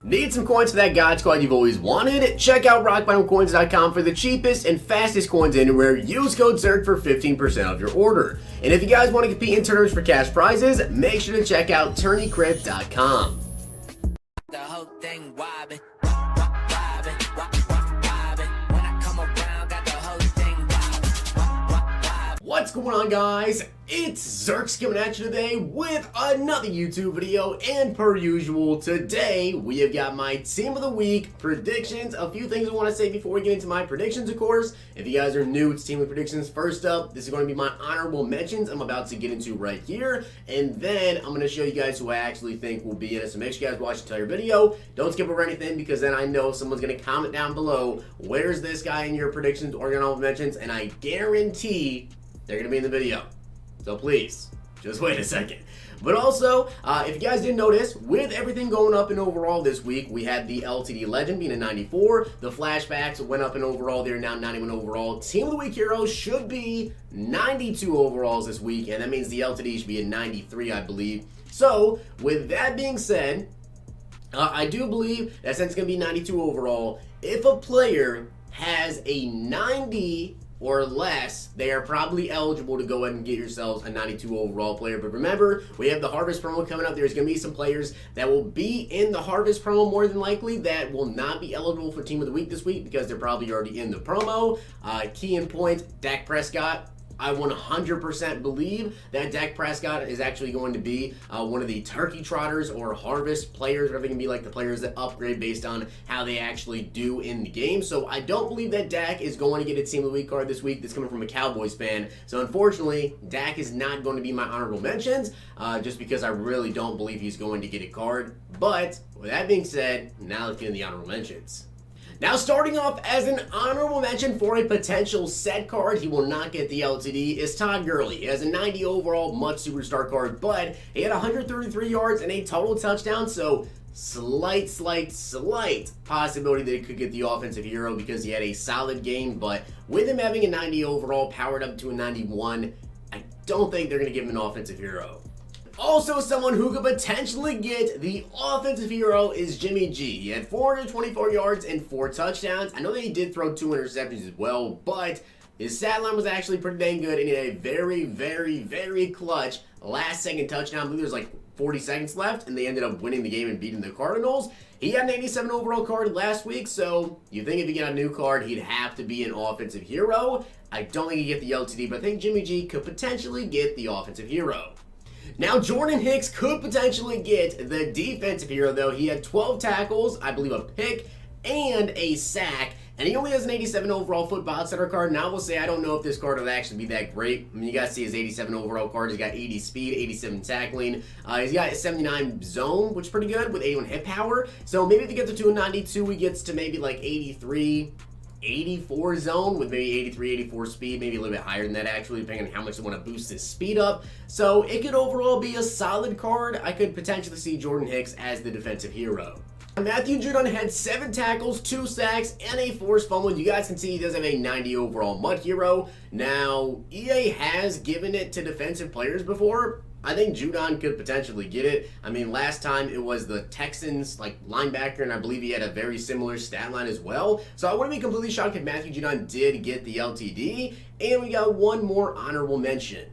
Need some coins for that God Squad you've always wanted? Check out rockbottomcoins.com for the cheapest and fastest coins anywhere. Use code ZIRK for 15% off your order. And if you guys want to compete in tournaments for cash prizes, make sure to check out tourneycrypt.com. The whole thing wobbin'. What's going on, guys? It's Zirksee coming at you today with another YouTube video, and per usual, today we have got my Team of the Week predictions. A few things I want to say before we get into my predictions, of course. If you guys are new to Team of the Predictions, first up, this is going to be my honorable mentions I'm about to get into right here, and then I'm going to show you guys who I actually think will be in it. So make sure you guys watch the entire video. Don't skip over anything, because then I know someone's going to comment down below, where's this guy in your predictions or your honorable mentions, and I guarantee they're going to be in the video. So please, just wait a second. But also, if you guys didn't notice, with everything going up in overall this week, we had the LTD Legend being a 94. The flashbacks went up in overall. They're now 91 overall. Team of the Week heroes should be 92 overalls this week, and that means the LTD should be a 93, I believe. So, with that being said, I do believe that since it's going to be 92 overall, if a player has a 90 or less, they are probably eligible to go ahead and get yourselves a 92 overall player. But remember, we have the Harvest promo coming up. There's going to be some players that will be in the Harvest promo more than likely that will not be eligible for Team of the Week this week because they're probably already in the promo. Key in point, Dak Prescott. I 100% believe that Dak Prescott is actually going to be one of the turkey trotters or harvest players, whatever they can be, like the players that upgrade based on how they actually do in the game. So I don't believe that Dak is going to get a Team of the Week card this week. That's coming from a Cowboys fan. So unfortunately, Dak is not going to be my honorable mentions just because I really don't believe he's going to get a card. But with that being said, now let's get into the honorable mentions. Now, starting off as an honorable mention for a potential set card, he will not get the LTD, is Todd Gurley. He has a 90 overall MUT Superstar card, but he had 133 yards and a total touchdown, so slight possibility that he could get the offensive hero because he had a solid game, but with him having a 90 overall powered up to a 91, I don't think they're going to give him an offensive hero. Also, someone who could potentially get the offensive hero is Jimmy G. He had 424 yards and 4 touchdowns. I know that he did throw 2 interceptions as well, but his stat line was actually pretty dang good, and he had a very clutch last-second touchdown. I believe there was like 40 seconds left, and they ended up winning the game and beating the Cardinals. He had an 87 overall card last week, so you think if he got a new card, he'd have to be an offensive hero. I don't think he'd get the LTD, but I think Jimmy G could potentially get the offensive hero. Now, Jordan Hicks could potentially get the defensive hero, though. He had 12 tackles, I believe a pick, and a sack, and he only has an 87 overall football center card. Now, I will say I don't know if this card will actually be that great. I mean, you guys see his 87 overall card. He's got 80 speed, 87 tackling. He's got a 79 zone, which is pretty good, with 81 hit power. So maybe if he gets to 292, he gets to maybe like 83, 84 zone with maybe 83, 84 speed, maybe a little bit higher than that actually, depending on how much they want to boost his speed up. So it could overall be a solid card. I could potentially see Jordan Hicks as the defensive hero. Matthew Judon had 7 tackles, 2 sacks, and a forced fumble. You guys can see he does have a 90 overall MUT hero. Now, EA has given it to defensive players before. I think Judon could potentially get it. I mean, last time it was the Texans, like, linebacker, and I believe he had a very similar stat line as well. So I wouldn't be completely shocked if Matthew Judon did get the LTD. And we got one more honorable mention.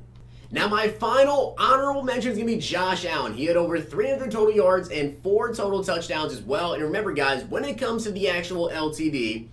Now, my final honorable mention is going to be Josh Allen. He had over 300 total yards and 4 total touchdowns as well. And remember, guys, when it comes to the actual LTD,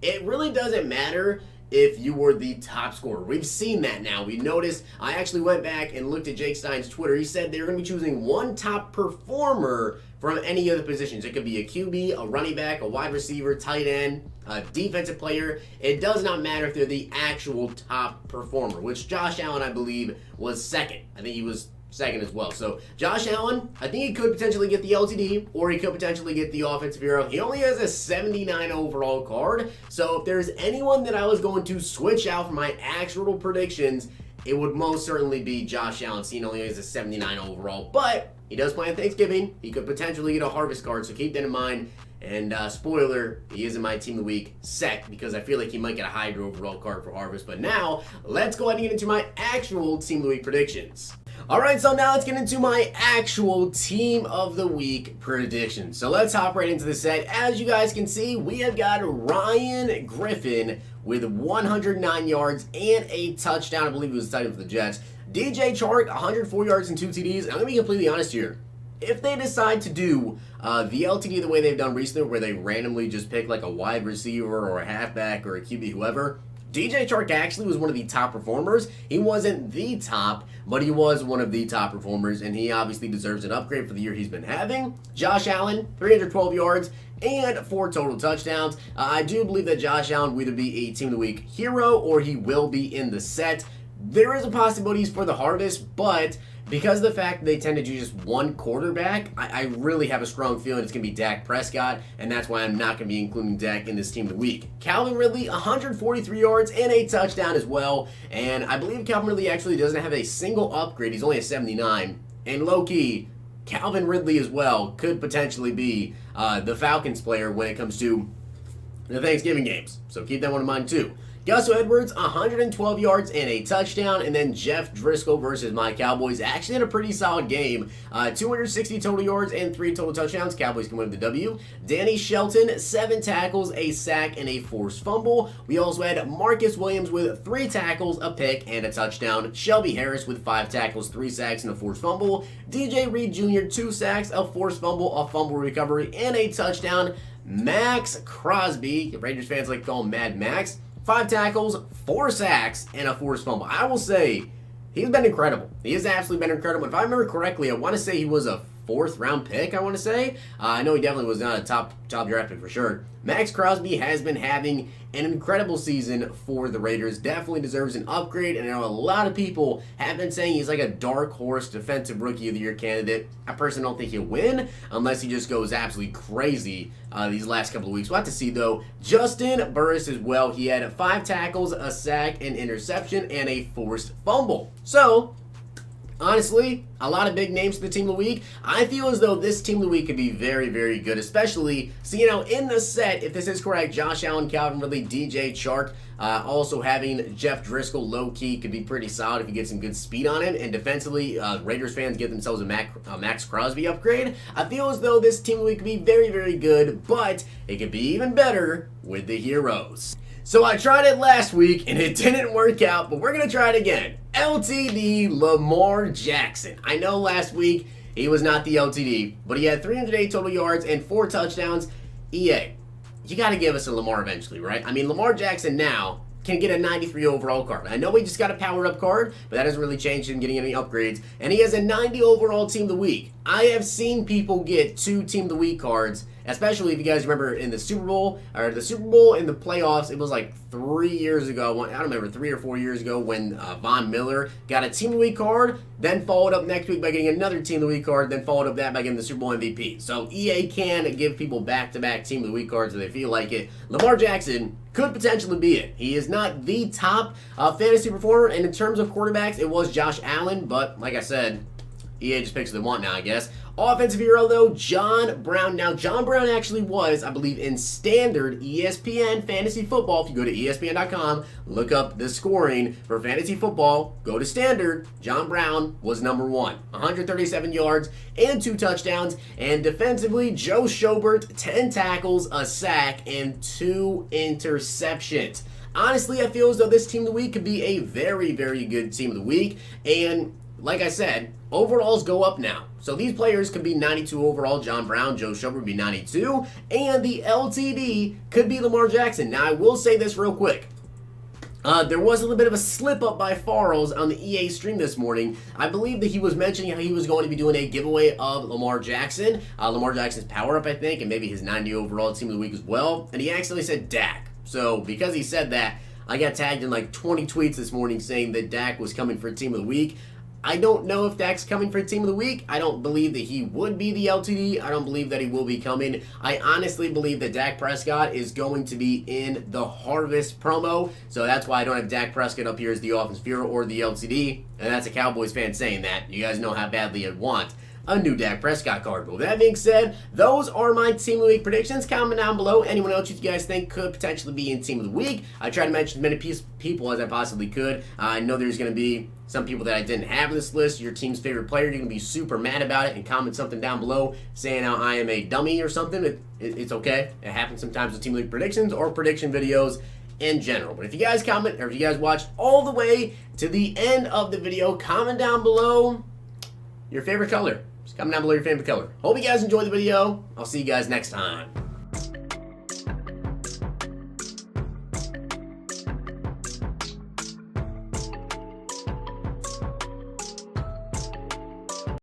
it really doesn't matter if you were the top scorer. We've seen that now. We noticed, I actually went back and looked at Jake Stein's Twitter. He said they were going to be choosing one top performer from any of the positions. It could be a QB, a running back, a wide receiver, tight end, a defensive player. It does not matter if they're the actual top performer, which Josh Allen, I believe, was second. I think he was second as well. So Josh Allen, I think he could potentially get the LTD, or he could potentially get the offensive hero. He only has a 79 overall card, so if there's anyone that I was going to switch out for my actual predictions, it would most certainly be Josh Allen. He only has a 79 overall, but he does play on Thanksgiving. He could potentially get a harvest card, so keep that in mind. And spoiler, he is in my Team of the Week set because I feel like he might get a higher overall card for harvest. But now, let's go ahead and get into my actual Team of the Week predictions. Alright, so now let's get into my actual Team of the Week prediction. So let's hop right into the set. As you guys can see, we have got Ryan Griffin with 109 yards and a touchdown. I believe he was tight end for the Jets. DJ Chark, 104 yards and 2 TDs. And I'm going to be completely honest here. If they decide to do the LTD the way they've done recently, where they randomly just pick like a wide receiver or a halfback or a QB, whoever, DJ Chark actually was one of the top performers. He wasn't the top, but he was one of the top performers, and he obviously deserves an upgrade for the year he's been having. Josh Allen, 312 yards and 4 total touchdowns. I do believe that Josh Allen will either be a Team of the Week hero or he will be in the set. There is a possibility for the harvest, but because of the fact that they tend to do just one quarterback, I really have a strong feeling it's going to be Dak Prescott, and that's why I'm not going to be including Dak in this Team of the Week. Calvin Ridley, 143 yards and a touchdown as well, and I believe Calvin Ridley actually doesn't have a single upgrade. He's only a 79, and low-key, Calvin Ridley as well could potentially be the Falcons player when it comes to the Thanksgiving games, so keep that one in mind too. Gus Edwards, 112 yards and a touchdown, and then Jeff Driscoll versus my Cowboys actually had a pretty solid game. 260 total yards and 3 total touchdowns. Cowboys can win the W. Danny Shelton, 7 tackles, a sack, and a forced fumble. We also had Marcus Williams with 3 tackles, a pick, and a touchdown. Shelby Harris with 5 tackles, 3 sacks, and a forced fumble. DJ Reed Jr., 2 sacks, a forced fumble, a fumble recovery, and a touchdown. Max Crosby, Raiders fans like to call him Mad Max, 5 tackles, 4 sacks, and a forced fumble. I will say, he's been incredible. He has absolutely been incredible. If I remember correctly, I want to say he was a 4th round pick, I want to say. I know he definitely was not a top draft pick for sure. Max Crosby has been having an incredible season for the Raiders. Definitely deserves an upgrade, and I know a lot of people have been saying he's like a dark horse defensive rookie of the year candidate. I personally don't think he'll win unless he just goes absolutely crazy these last couple of weeks. We'll have to see though. Justin Burris as well. He had 5 tackles, a sack, an interception, and a forced fumble. So, honestly, a lot of big names for the Team of the Week. I feel as though this Team of the Week could be very, very good, especially, so, in the set, if this is correct, Josh Allen, Calvin Ridley, DJ Chark, also having Jeff Driscoll low-key could be pretty solid if you get some good speed on him, and defensively, Raiders fans get themselves a Max Crosby upgrade. I feel as though this Team of the Week could be very, very good, but it could be even better with the heroes. So I tried it last week, and it didn't work out, but we're going to try it again. LTD Lamar Jackson. I know last week he was not the LTD, but he had 308 total yards and 4 touchdowns. EA, you got to give us a Lamar eventually, right? I mean, Lamar Jackson now can get a 93 overall card. I know he just got a powered up card, but that doesn't really change him getting any upgrades. And he has a 90 overall Team of the Week. I have seen people get 2 Team of the Week cards, especially if you guys remember in the Super Bowl in the playoffs. It was like 3 years ago. I don't remember, 3 or 4 years ago when Von Miller got a Team of the Week card, then followed up next week by getting another Team of the Week card, then followed up that by getting the Super Bowl MVP. So EA can give people back-to-back Team of the Week cards if they feel like it. Lamar Jackson could potentially be it. He is not the top fantasy performer, and in terms of quarterbacks, it was Josh Allen, but like I said, EA just picks what they want now, I guess. Offensive hero, though, John Brown. Now, John Brown actually was, I believe, in standard ESPN fantasy football. If you go to ESPN.com, look up the scoring for fantasy football, go to standard. John Brown was number 1. 137 yards and 2 touchdowns. And defensively, Joe Schobert, 10 tackles, a sack, and 2 interceptions. Honestly, I feel as though this Team of the Week could be a very, very good Team of the Week. And like I said, overalls go up now. So these players could be 92 overall. John Brown, Joe Schobert would be 92. And the LTD could be Lamar Jackson. Now, I will say this real quick. There was a little bit of a slip-up by Farrells on the EA stream this morning. I believe that he was mentioning how he was going to be doing a giveaway of Lamar Jackson. Lamar Jackson's power-up, I think, and maybe his 90 overall Team of the Week as well. And he actually said Dak. So because he said that, I got tagged in like 20 tweets this morning saying that Dak was coming for Team of the Week. I don't know if Dak's coming for Team of the Week. I don't believe that he would be the LTD. I don't believe that he will be coming. I honestly believe that Dak Prescott is going to be in the Harvest promo. So that's why I don't have Dak Prescott up here as the offensive hero or the LTD. And that's a Cowboys fan saying that. You guys know how badly I'd want a new Dak Prescott card. But with that being said, those are my Team of the Week predictions. Comment down below anyone else you guys think could potentially be in Team of the Week. I tried to mention as many people as I possibly could. I know there's going to be some people that I didn't have in this list. Your team's favorite player, you're going to be super mad about it and comment something down below saying how I am a dummy or something. It's okay. It happens sometimes with Team of the Week predictions or prediction videos in general. But if you guys comment, or if you guys watched all the way to the end of the video, comment down below your favorite color. Just comment down below your favorite color. Hope you guys enjoyed the video. I'll see you guys next time.